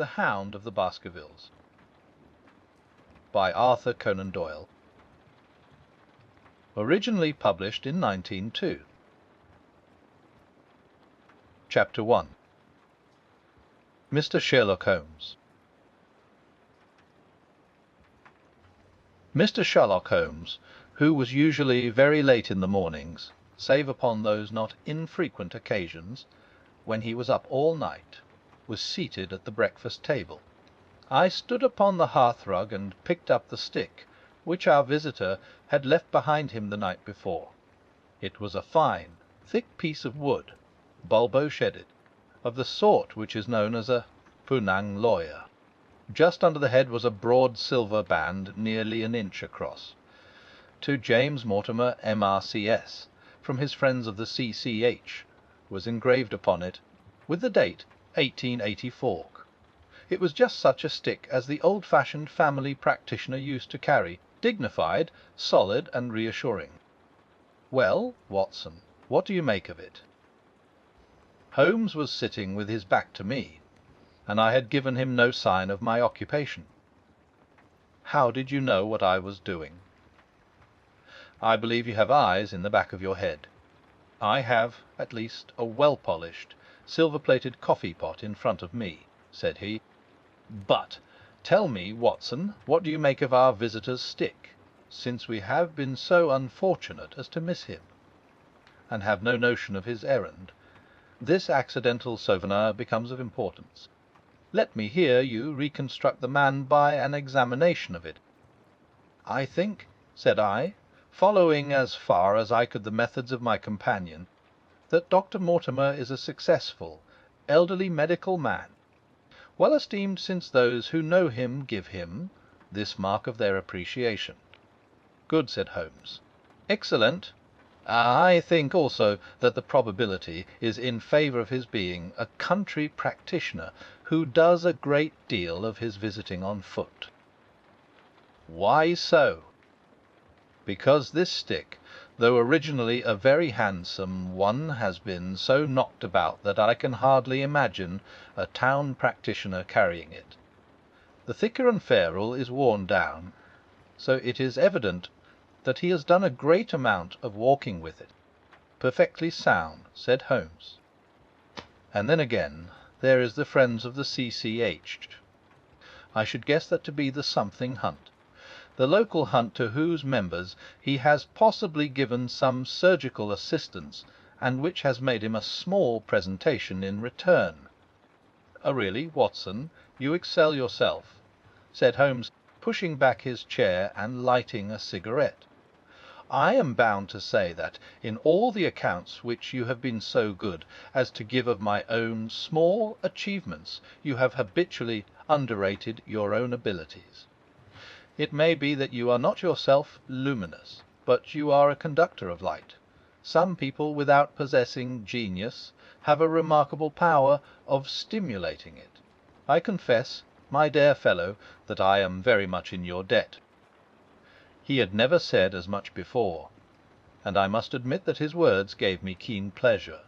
The Hound of the Baskervilles, by Arthur Conan Doyle. Originally published in 1902. Chapter 1. Mr. Sherlock Holmes. Mr. Sherlock Holmes, who was usually very late in the mornings, save upon those not infrequent occasions when he was up all night, was seated at the breakfast table. I stood upon the hearthrug and picked up the stick which our visitor had left behind him the night before. It was a fine, thick piece of wood, bulbo-shedded, of the sort which is known as a punang lawyer. Just under the head was a broad silver band nearly an inch across. To James Mortimer, M.R.C.S., from his friends of the C.C.H., was engraved upon it, with the date 1884. It was just such a stick as the old-fashioned family practitioner used to carry, dignified, solid, and reassuring. Well, Watson, what do you make of it? Holmes was sitting with his back to me, and I had given him no sign of my occupation. How did you know what I was doing? I believe you have eyes in the back of your head. I have, at least, a well-polished, silver-plated coffee-pot in front of me, said he. But tell me, Watson, what do you make of our visitor's stick, since we have been so unfortunate as to miss him, and have no notion of his errand? This accidental souvenir becomes of importance. Let me hear you reconstruct the man by an examination of it. I think, said I, following as far as I could the methods of my companion, that Dr. Mortimer is a successful, elderly medical man, well esteemed, since those who know him give him this mark of their appreciation. Good, said Holmes. Excellent. I think also that the probability is in favour of his being a country practitioner who does a great deal of his visiting on foot. Why so? Because this stick, though originally a very handsome one, has been so knocked about that I can hardly imagine a town practitioner carrying it. The thicker and ferrule is worn down, so it is evident that he has done a great amount of walking with it. Perfectly sound, said Holmes. And then again, there is the friends of the C.C.H. I should guess that to be the something hunt, the local hunt to whose members he has possibly given some surgical assistance, and which has made him a small presentation in return. Really, Watson, you excel yourself, said Holmes, pushing back his chair and lighting a cigarette. I am bound to say that in all the accounts which you have been so good as to give of my own small achievements, you have habitually underrated your own abilities. It may be that you are not yourself luminous, but you are a conductor of light. Some people, without possessing genius, have a remarkable power of stimulating it. I confess, my dear fellow, that I am very much in your debt. He had never said as much before, and I must admit that his words gave me keen pleasure,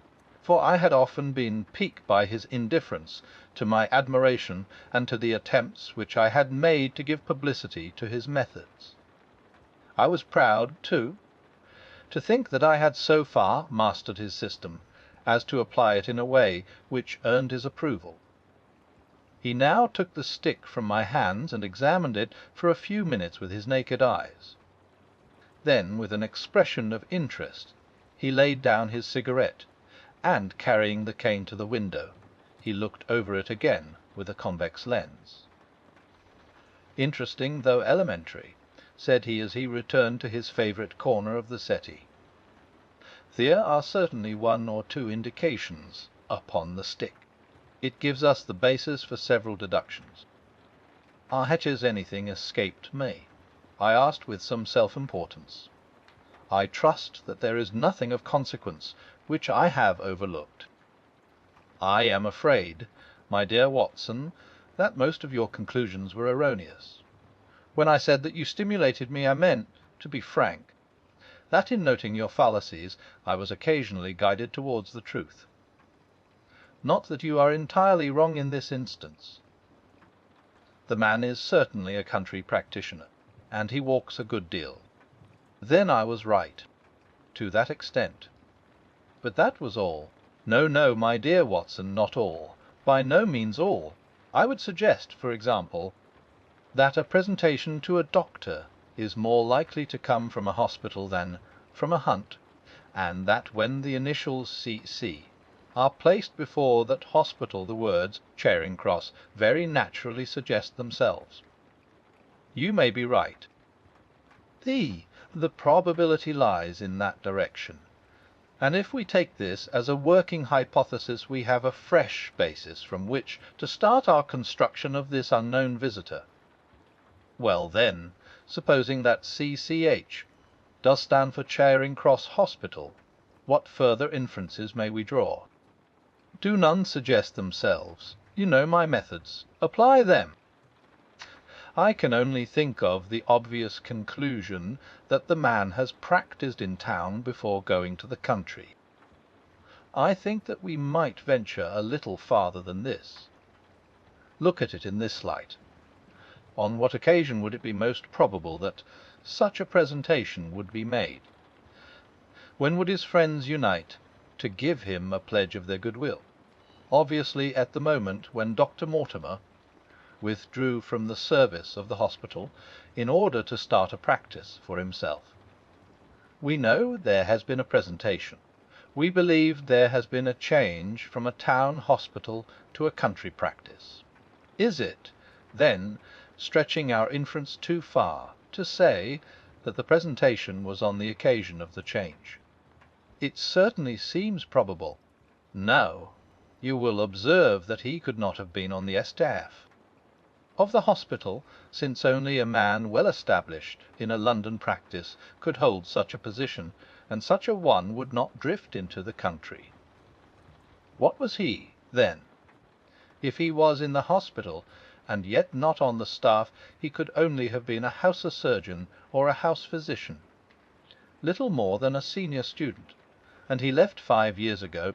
for I had often been piqued by his indifference to my admiration and to the attempts which I had made to give publicity to his methods. I was proud, too, to think that I had so far mastered his system as to apply it in a way which earned his approval. He now took the stick from my hands and examined it for a few minutes with his naked eyes. Then, with an expression of interest, he laid down his cigarette, and, carrying the cane to the window, he looked over it again with a convex lens. Interesting, though elementary, said he as he returned to his favourite corner of the settee. There are certainly one or two indications upon the stick. It gives us the basis for several deductions. Has anything escaped me? I asked with some self-importance. I trust that there is nothing of consequence which I have overlooked. I am afraid, my dear Watson, that most of your conclusions were erroneous. When I said that you stimulated me, I meant, to be frank, that in noting your fallacies I was occasionally guided towards the truth. Not that you are entirely wrong in this instance. The man is certainly a country practitioner, and he walks a good deal. Then I was right, to that extent. But that was all. No, no, my dear Watson, not all. By no means all. I would suggest, for example, that a presentation to a doctor is more likely to come from a hospital than from a hunt, and that when the initials C.C. are placed before that hospital the words Charing Cross very naturally suggest themselves. You may be right. The probability lies in that direction. And if we take this as a working hypothesis, we have a fresh basis from which to start our construction of this unknown visitor. Well then, supposing that C.C.H. does stand for Charing Cross Hospital, what further inferences may we draw? Do none suggest themselves? You know my methods. Apply them. I can only think of the obvious conclusion that the man has practised in town before going to the country. I think that we might venture a little farther than this. Look at it in this light. On what occasion would it be most probable that such a presentation would be made? When would his friends unite to give him a pledge of their goodwill? Obviously at the moment when Dr. Mortimer withdrew from the service of the hospital in order to start a practice for himself. We know there has been a presentation. We believe there has been a change from a town hospital to a country practice. Is it, then, stretching our inference too far to say that the presentation was on the occasion of the change? It certainly seems probable. Now, you will observe that he could not have been on the staff of the hospital, since only a man well established in a London practice could hold such a position, and such a one would not drift into the country. What was he, then? If he was in the hospital, and yet not on the staff, he could only have been a house surgeon or a house physician, little more than a senior student, and he left 5 years ago.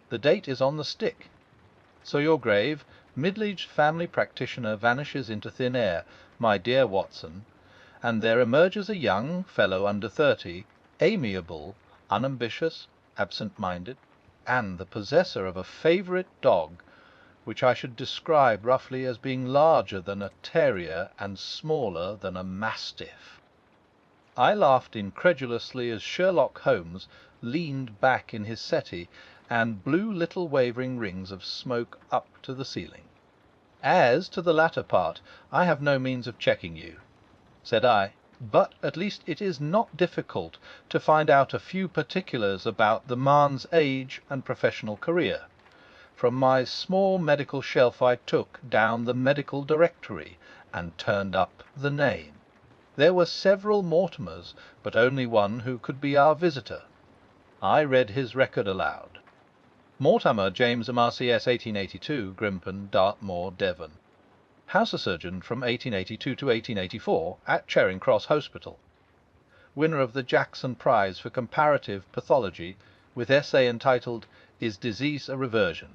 The date is on the stick. So your grave, middle-aged family practitioner vanishes into thin air, my dear Watson, and there emerges a young fellow under 30, amiable, unambitious, absent-minded, and the possessor of a favourite dog, which I should describe roughly as being larger than a terrier and smaller than a mastiff. I laughed incredulously as Sherlock Holmes leaned back in his settee and blew little wavering rings of smoke up to the ceiling. As to the latter part, I have no means of checking you, said I, but at least it is not difficult to find out a few particulars about the man's age and professional career. From my small medical shelf I took down the medical directory and turned up the name. There were several Mortimers, but only one who could be our visitor. I read his record aloud. Mortimer James M.R.C.S. 1882, Grimpen, Dartmoor, Devon. House surgeon from 1882 to 1884 at Charing Cross Hospital. Winner of the Jackson Prize for Comparative Pathology, with essay entitled Is Disease a Reversion?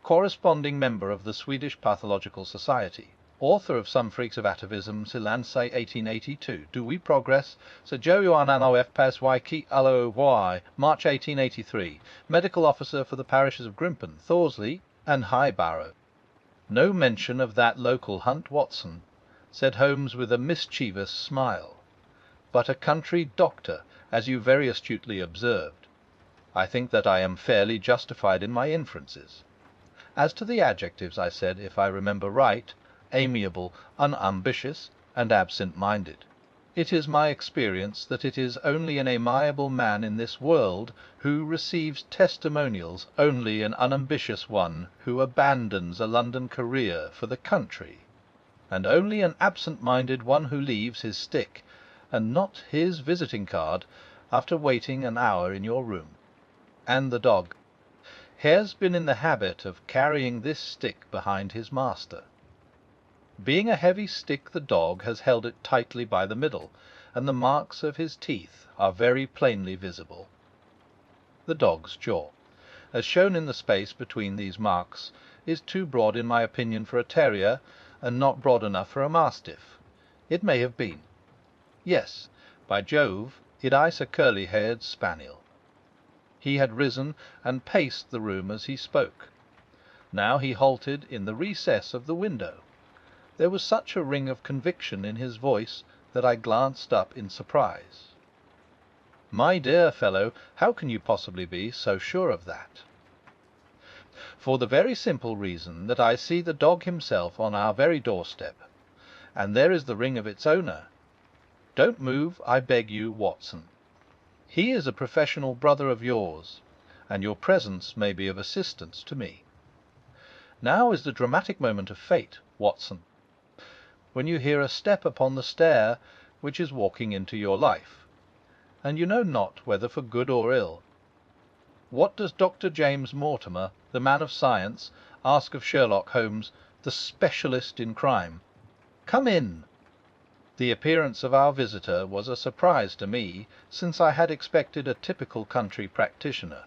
Corresponding member of the Swedish Pathological Society. Author of Some Freaks of Atavism, Silence 1882. Do we progress? Sir Johan F. Pass Waiki Allo Y, March 1883. Medical officer for the parishes of Grimpen, Thorsley, and Highbarrow. No mention of that local hunt, Watson, said Holmes with a mischievous smile, but a country doctor, as you very astutely observed. I think that I am fairly justified in my inferences. As to the adjectives, I said, if I remember right, amiable, unambitious, and absent-minded. It is my experience that it is only an amiable man in this world who receives testimonials, only an unambitious one who abandons a London career for the country, and only an absent-minded one who leaves his stick, and not his visiting card, after waiting an hour in your room. And the dog has been in the habit of carrying this stick behind his master. Being a heavy stick, the dog has held it tightly by the middle, and the marks of his teeth are very plainly visible. The dog's jaw. As shown in the space between these marks, is too broad in my opinion for a terrier, and not broad enough for a mastiff. It may have been. Yes, by Jove, id ice a curly-haired spaniel. He had risen and paced the room as he spoke. Now he halted in the recess of the window. There was such a ring of conviction in his voice that I glanced up in surprise. "My dear fellow, how can you possibly be so sure of that?" "For the very simple reason that I see the dog himself on our very doorstep, and there is the ring of its owner. Don't move, I beg you, Watson. He is a professional brother of yours, and your presence may be of assistance to me. Now is the dramatic moment of fate, Watson, when you hear a step upon the stair which is walking into your life, and you know not whether for good or ill. What does Dr. James Mortimer, the man of science, ask of Sherlock Holmes, the specialist in crime? Come in." The appearance of our visitor was a surprise to me, since I had expected a typical country practitioner.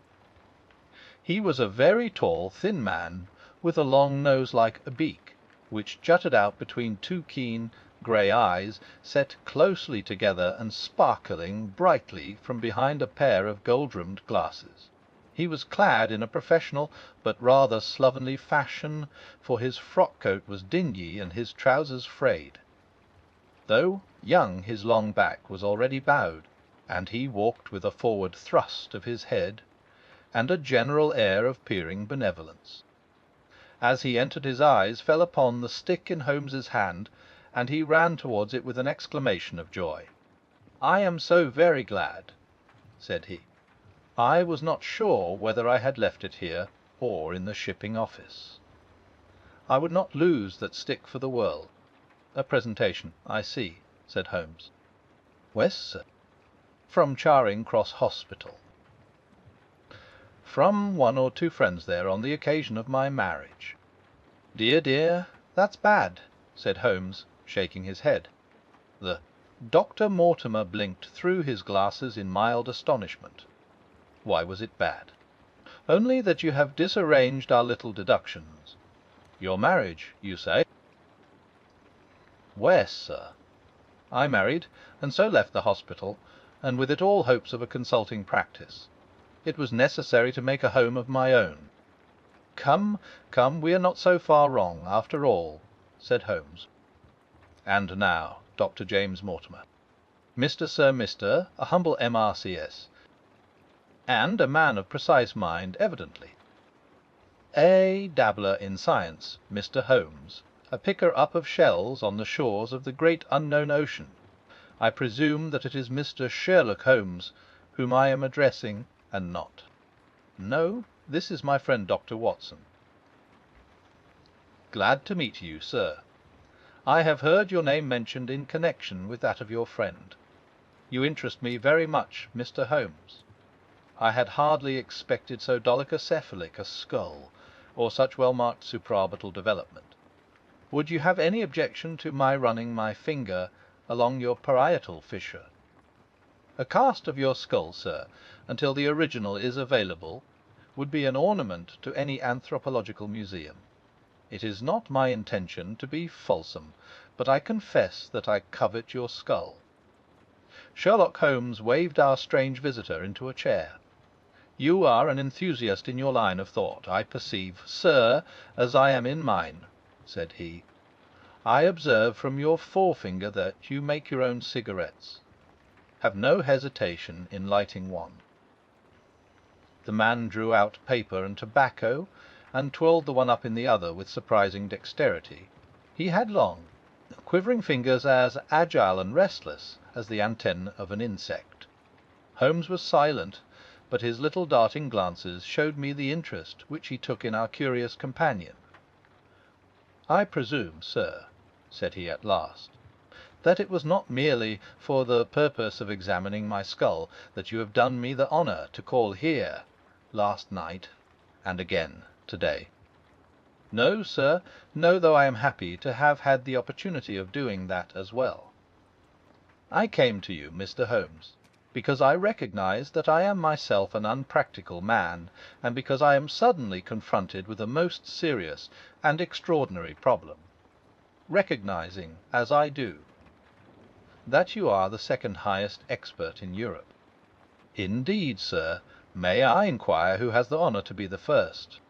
He was a very tall, thin man, with a long nose like a beak, which jutted out between two keen grey eyes, set closely together and sparkling brightly from behind a pair of gold-rimmed glasses. He was clad in a professional but rather slovenly fashion, for his frock-coat was dingy and his trousers frayed. Though young, his long back was already bowed, and he walked with a forward thrust of his head, and a general air of peering benevolence. As he entered, his eyes fell upon the stick in Holmes's hand, and he ran towards it with an exclamation of joy. "I am so very glad," said he. "I was not sure whether I had left it here or in the shipping office. I would not lose that stick for the world. A presentation, I see," said Holmes. "Wes, sir?" "From Charing Cross Hospital." "From one or two friends there on the occasion of my marriage." "Dear, dear, that's bad," said Holmes, shaking his head. The Dr. Mortimer blinked through his glasses in mild astonishment. "Why was it bad?" "Only that you have disarranged our little deductions. Your marriage, you say?" "Wes, sir? I married, and so left the hospital, and with it all hopes of a consulting practice. It was necessary to make a home of my own." "Come, come, we are not so far wrong, after all," said Holmes. "And now, Dr. James Mortimer, Mr. Sir Mr., a humble M.R.C.S., and a man of precise mind, evidently. A dabbler in science, Mr. Holmes, a picker-up of shells on the shores of the great unknown ocean. I presume that it is Mr. Sherlock Holmes whom I am addressing, and not. No, this is my friend Dr. Watson. Glad to meet you, sir. I have heard your name mentioned in connection with that of your friend. You interest me very much, Mr. Holmes. I had hardly expected so dolichocephalic a skull, or such well-marked supraorbital development. Would you have any objection to my running my finger along your parietal fissure? A cast of your skull, sir, until the original is available, would be an ornament to any anthropological museum. It is not my intention to be fulsome, but I confess that I covet your skull." Sherlock Holmes waved our strange visitor into a chair. "You are an enthusiast in your line of thought, I perceive, sir, as I am in mine," said he. "I observe from your forefinger that you make your own cigarettes. Have no hesitation in lighting one." The man drew out paper and tobacco, and twirled the one up in the other with surprising dexterity. He had long, quivering fingers as agile and restless as the antennae of an insect. Holmes was silent, but his little darting glances showed me the interest which he took in our curious companion. "I presume, sir," said he at last, "that it was not merely for the purpose of examining my skull that you have done me the honour to call here last night and again to-day." "No, sir, no, though I am happy to have had the opportunity of doing that as well. I came to you, Mr. Holmes, because I recognize that I am myself an unpractical man, and because I am suddenly confronted with a most serious and extraordinary problem. Recognizing, as I do, that you are the second highest expert in Europe. Indeed, sir, may I inquire who has the honour to be the first?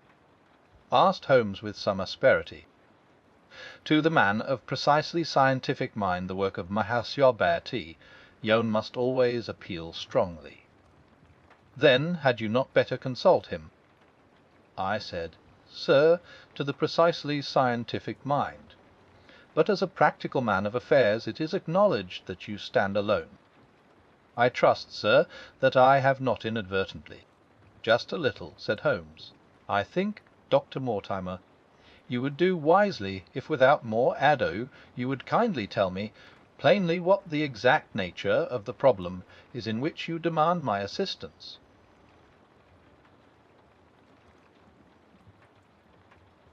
Asked Holmes with some asperity. To the man of precisely scientific mind, the work of Monsieur Bertie, yon must always appeal strongly. Then had you not better consult him? I said, Sir, to the precisely scientific mind. But as a practical man of affairs it is acknowledged that you stand alone. I trust, sir, that I have not inadvertently. Just a little, said Holmes. I think, Dr. Mortimer, you would do wisely if without more ado you would kindly tell me plainly what the exact nature of the problem is in which you demand my assistance.